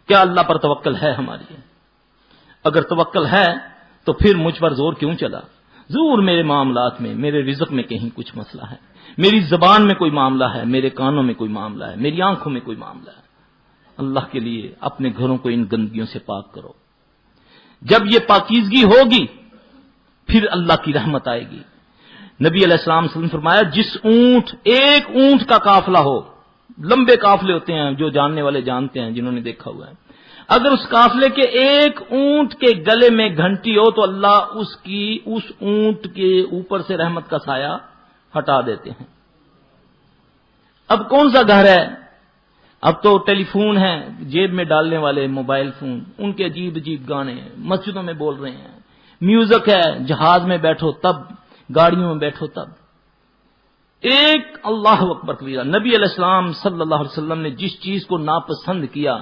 کیا اللہ پر توکل ہے ہماری؟ اگر توکل ہے تو پھر مجھ پر زور کیوں چلا؟ ضرور میرے معاملات میں، میرے رزق میں کہیں کچھ مسئلہ ہے، میری زبان میں کوئی معاملہ ہے، میرے کانوں میں کوئی معاملہ ہے، میری آنکھوں میں کوئی معاملہ ہے۔ اللہ کے لیے اپنے گھروں کو ان گندگیوں سے پاک کرو۔ جب یہ پاکیزگی ہوگی پھر اللہ کی رحمت آئے گی۔ نبی علیہ السلام صلی اللہ علیہ وسلم نے فرمایا جس ایک اونٹ کا قافلہ ہو، لمبے قافلے ہوتے ہیں جو جاننے والے جانتے ہیں، جنہوں نے دیکھا ہوا ہے، اگر اس قافلے کے ایک اونٹ کے گلے میں گھنٹی ہو تو اللہ اس اونٹ کے اوپر سے رحمت کا سایہ ہٹا دیتے ہیں۔ اب کون سا گھر ہے؟ اب تو ٹیلی فون ہے، جیب میں ڈالنے والے موبائل فون، ان کے عجیب عجیب گانے ہیں، مسجدوں میں بول رہے ہیں، میوزک ہے، جہاز میں بیٹھو تب، گاڑیوں میں بیٹھو تب۔ ایک اللہ اکبر کبیرہ، نبی علیہ السلام صلی اللہ علیہ وسلم نے جس چیز کو ناپسند کیا